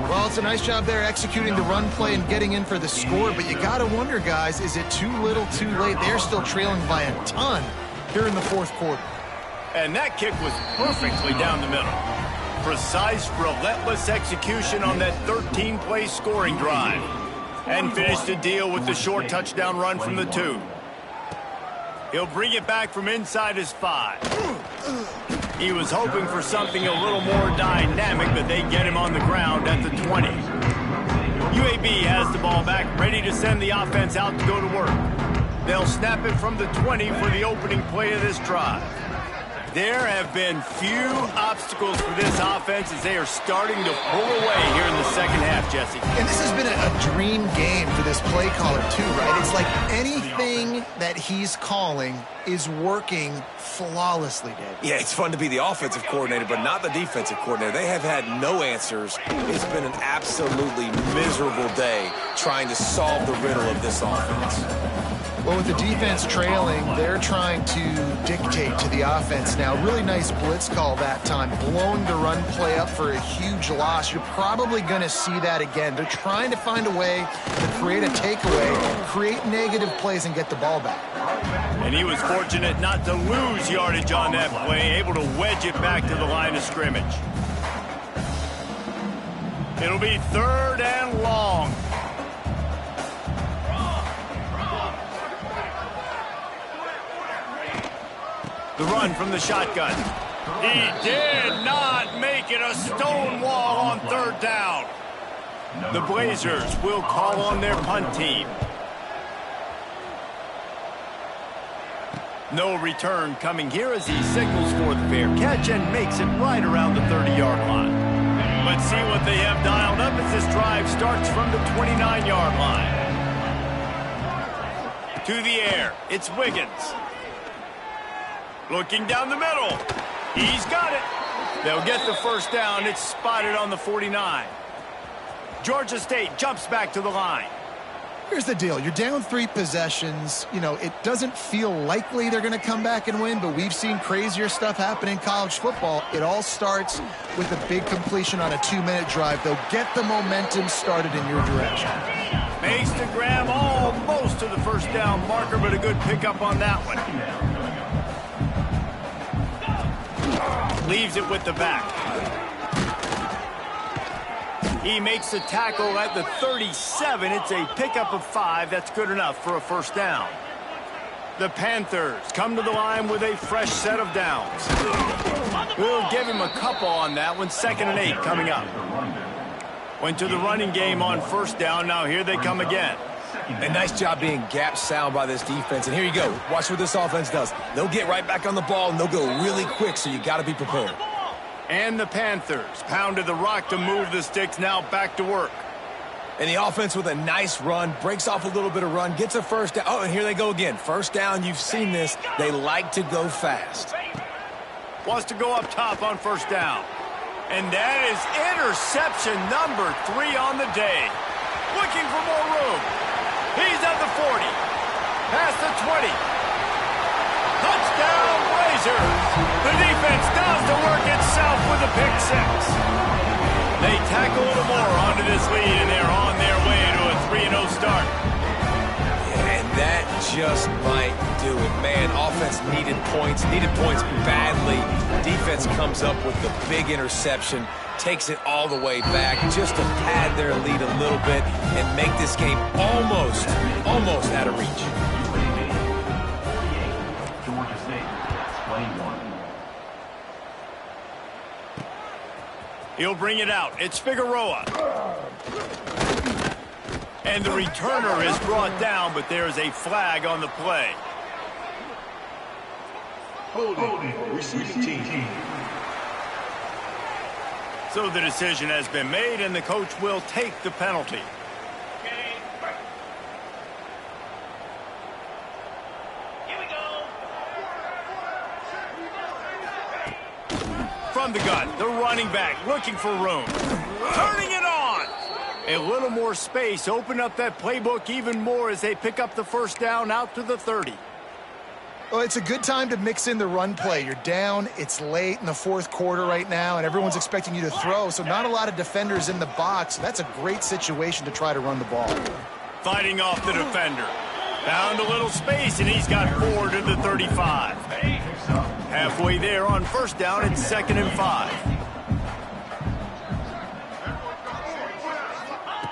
Well, it's a nice job there executing the run play and getting in for the score, but you got to wonder, guys, is it too little, too late? They're still trailing by a ton here in the 4th quarter. And that kick was perfectly down the middle. Precise, relentless execution on that 13-play scoring drive. And finished the deal with the short touchdown run from the 2. He'll bring it back from inside his 5. He was hoping for something a little more dynamic, but they get him on the ground at the 20. UAB has the ball back, ready to send the offense out to go to work. They'll snap it from the 20 for the opening play of this drive. There have been few obstacles for this offense as they are starting to pull away here in the second half, Jesse. And this has been a dream game for this play caller, too, right? It's like anything that he's calling is working flawlessly, Dave. Yeah, it's fun to be the offensive coordinator, but not the defensive coordinator. They have had no answers. It's been an absolutely miserable day trying to solve the riddle of this offense. Well, with the defense trailing, they're trying to dictate to the offense now. Really nice blitz call that time, blowing the run play up for a huge loss. You're probably going to see that again. They're trying to find a way to create a takeaway, create negative plays, and get the ball back. And he was fortunate not to lose yardage on that play, able to wedge it back to the line of scrimmage. It'll be 3rd and long. The run from the shotgun. He did not make it a stone wall on 3rd down. The Blazers will call on their punt team. No return coming here as he signals for the fair catch and makes it right around the 30-yard line. Let's see what they have dialed up as this drive starts from the 29-yard line. To the air, it's Wiggins. Looking down the middle. He's got it. They'll get the first down. It's spotted on the 49. Georgia State jumps back to the line. Here's the deal. You're down 3 possessions. You know, it doesn't feel likely they're going to come back and win, but we've seen crazier stuff happen in college football. It all starts with a big completion on a 2-minute drive. They'll get the momentum started in your direction. Makes the grab almost to the first down marker, but a good pickup on that one. Leaves it with the back. He makes the tackle at the 37. It's a pickup of 5. That's good enough for a first down. The Panthers come to the line with a fresh set of downs. We'll give him a couple on that one. 2nd and 8 coming up. Went to the running game on first down. Now here they come again. A nice job being gap sound by this defense. And here you go. Watch what this offense does. They'll get right back on the ball, and they'll go really quick, so you got to be prepared. And the Panthers pounded the rock to move the sticks. Now back to work. And the offense with a nice run, breaks off a little bit of run, gets a first down. Oh, and here they go again. First down, you've seen this. They like to go fast. Wants to go up top on first down. And that is interception number 3 on the day. Looking for more room. He's at the 40. Past the 20. Touchdown, Blazers. The defense does the work itself with a pick 6. They tack a little more onto this lead, and they're on their way to a 3-0 start. Yeah, and that just might do it. Man, offense needed points badly. Defense comes up with the big interception, takes it all the way back just to pad their lead a little bit and make this game almost out of reach. Georgia State, play 1. He'll bring it out. It's Figueroa. And the returner is brought down, but there is a flag on the play. Holding. Receiving team. So the decision has been made, and the coach will take the penalty. From the gun, the running back looking for room. Turning it on. A little more space. Open up that playbook even more as they pick up the first down out to the 30. Well, it's a good time to mix in the run play. You're down, it's late in the 4th quarter right now, and everyone's expecting you to throw, so not a lot of defenders in the box. So that's a great situation to try to run the ball. Fighting off the defender. Found a little space, and he's got 4 to the 35. Halfway there on first down, it's 2nd and 5.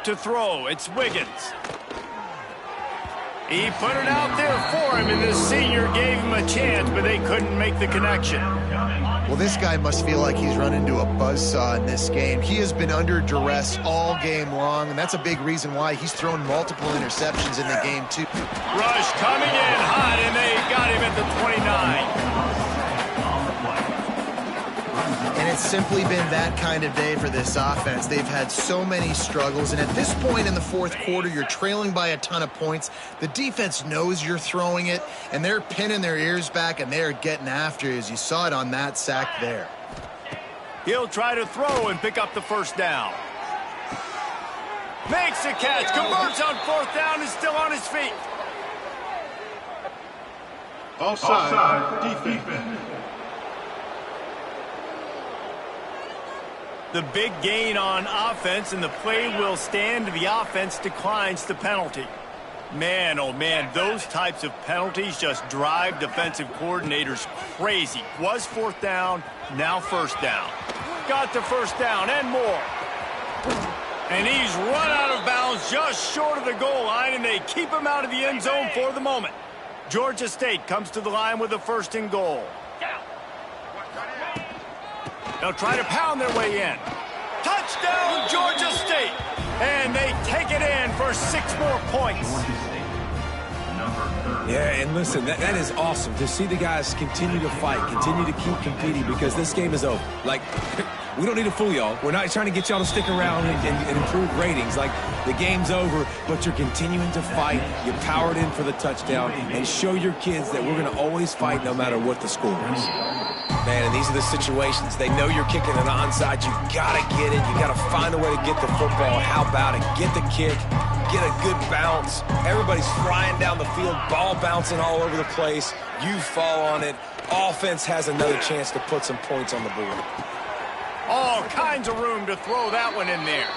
To throw, it's Wiggins. He put it out there for him, and the senior gave him a chance, but they couldn't make the connection. Well, this guy must feel like he's run into a buzzsaw in this game. He has been under duress all game long, and that's a big reason why he's thrown multiple interceptions in the game, too. Rush coming in hot, and they got him at the 29. And it's simply been that kind of day for this offense. They've had so many struggles, and at this point in the 4th quarter, you're trailing by a ton of points. The defense knows you're throwing it, and they're pinning their ears back, and they're getting after you, as you saw it on that sack there. He'll try to throw and pick up the first down. Makes the catch, converts on 4th down, and still on his feet. Offside. Defense. The big gain on offense, and the play will stand. The offense declines the penalty. Man, oh man, those types of penalties just drive defensive coordinators crazy. Was 4th down, now first down. Got the first down and more. And he's run out of bounds just short of the goal line, and they keep him out of the end zone for the moment. Georgia State comes to the line with a 1st and goal. They'll try to pound their way in. Touchdown, Georgia State. And they take it in for 6 more points. Yeah, and listen, that is awesome to see the guys continue to fight, continue to keep competing, because this game is over. Like, we don't need to fool y'all. We're not trying to get y'all to stick around and improve ratings. Like, the game's over, but you're continuing to fight. You powered in for the touchdown, and show your kids that we're going to always fight no matter what the score is. Man, and these are the situations. They know you're kicking an onside. You got to get it. You got to find a way to get the football. How about it? Get the kick. Get a good bounce. Everybody's flying down the field, ball bouncing all over the place. You fall on it. Offense has another chance to put some points on the board. All kinds of room to throw that one in there.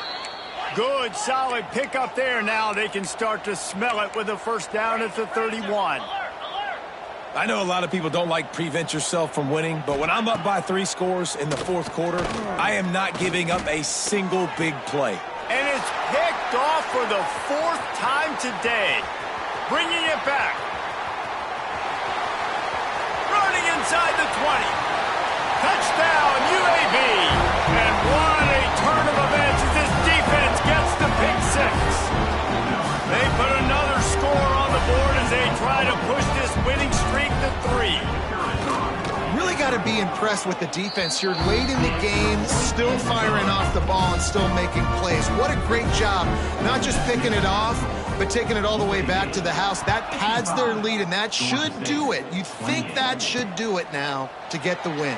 Good, solid pickup there. Now they can start to smell it with a first down at the 31. I know a lot of people don't like prevent yourself from winning, but when I'm up by 3 scores in the fourth quarter, I am not giving up a single big play. And it's picked off for the 4th time today. Bringing it back. Running inside the 20. Touchdown, UAB. And what a turn of events as this defense gets the pick 6. They put another score on the board as they try to push this winning streak to 3. Really got to be impressed with the defense here. Late in the game, still firing off the ball and still making plays. What a great job. Not just picking it off, but taking it all the way back to the house. That pads their lead, and that should do it. You think that should do it now to get the win.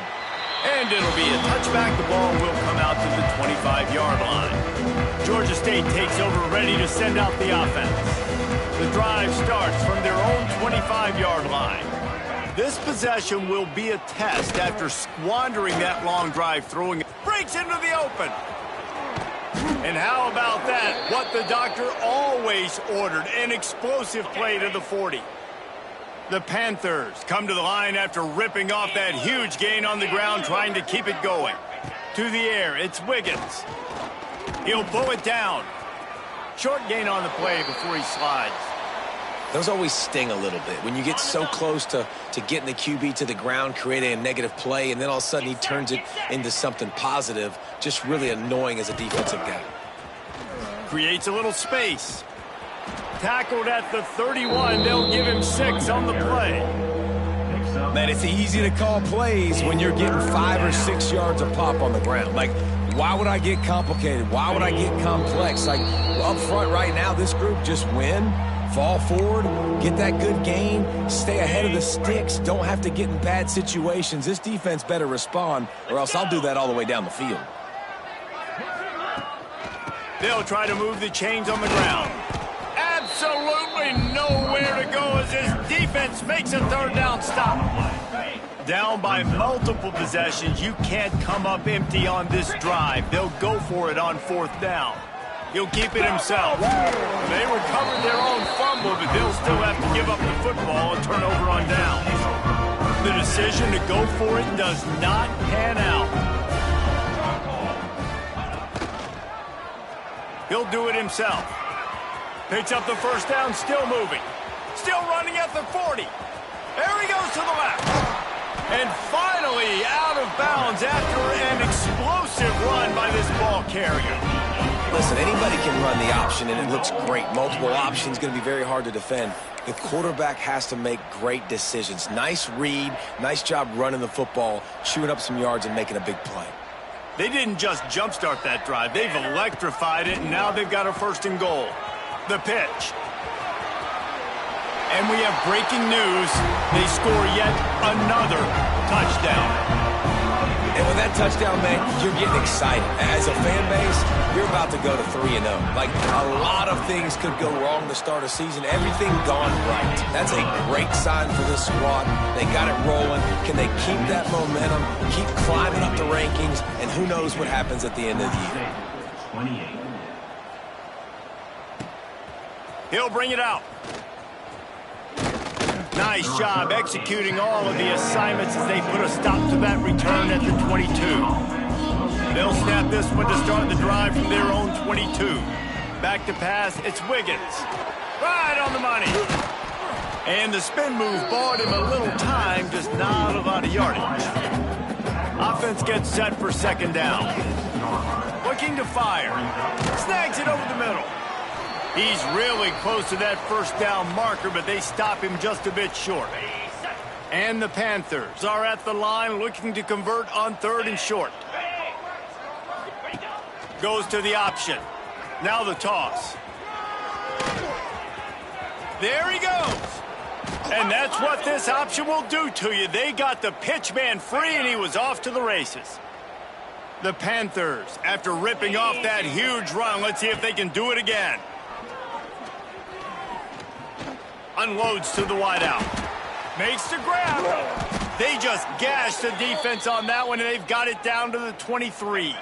And it'll be a touchback. The ball will come out to the 25-yard line. Georgia State takes over, ready to send out the offense. The drive starts from their own 25-yard line. This possession will be a test after squandering that long drive, throwing it. Breaks into the open. And how about that? What the doctor always ordered, an explosive play to the 40. The Panthers come to the line after ripping off that huge gain on the ground, trying to keep it going. To the air, it's Wiggins. He'll pull it down. Short gain on the play before he slides. Those always sting a little bit when you get so close to getting the QB to the ground, creating a negative play, and then all of a sudden he turns it into something positive. Just really annoying as a defensive guy. Creates a little space. Tackled at the 31. They'll give him 6 on the play. Man, it's easy to call plays when you're getting 5 or 6 yards a pop on the ground. Like, why would I get complicated? Why would I get complex? Like, up front right now, this group just win, fall forward, get that good gain, stay ahead of the sticks, don't have to get in bad situations. This defense better respond, or else I'll do that all the way down the field. They'll try to move the chains on the ground. Absolutely nowhere to go as this defense makes a 3rd down stop. Down by multiple possessions, you can't come up empty on this drive. They'll go for it on 4th down. He'll keep it himself. They recovered their own fumble, but they'll still have to give up the football and turn over on downs. The decision to go for it does not pan out. He'll do it himself. Picks up the 1st down, still moving. Still running at the 40. There he goes to the left. And finally out of bounds after an explosive run by this ball carrier. Listen, anybody can run the option, and it looks great. Multiple options going to be very hard to defend. The quarterback has to make great decisions. Nice read, nice job running the football, chewing up some yards and making a big play. They didn't just jumpstart that drive. They've electrified it, and now they've got a 1st and goal. The pitch. And we have breaking news. They score yet another touchdown. And with that touchdown, man, you're getting excited. As a fan base, you're about to go to 3-0. Like, a lot of things could go wrong to start a season. Everything gone right. That's a great sign for this squad. They got it rolling. Can they keep that momentum, keep climbing up the rankings, and who knows what happens at the end of the year. 28. He'll bring it out. Nice job executing all of the assignments as they put a stop to that return at the 22. They'll snap this one to start the drive from their own 22. Back to pass, it's Wiggins. Right on the money. And the spin move bought him a little time, just not a lot of yardage. Offense gets set for 2nd down. Looking to fire. Snags it over the middle. He's really close to that 1st down marker, but they stop him just a bit short. And the Panthers are at the line looking to convert on 3rd and short. Goes to the option. Now the toss. There he goes. And that's what this option will do to you. They got the pitch man free, and he was off to the races. The Panthers, after ripping off that huge run, let's see if they can do it again. Unloads to the wideout. Makes the grab. They just gashed the defense on that one, and they've got it down to the 23.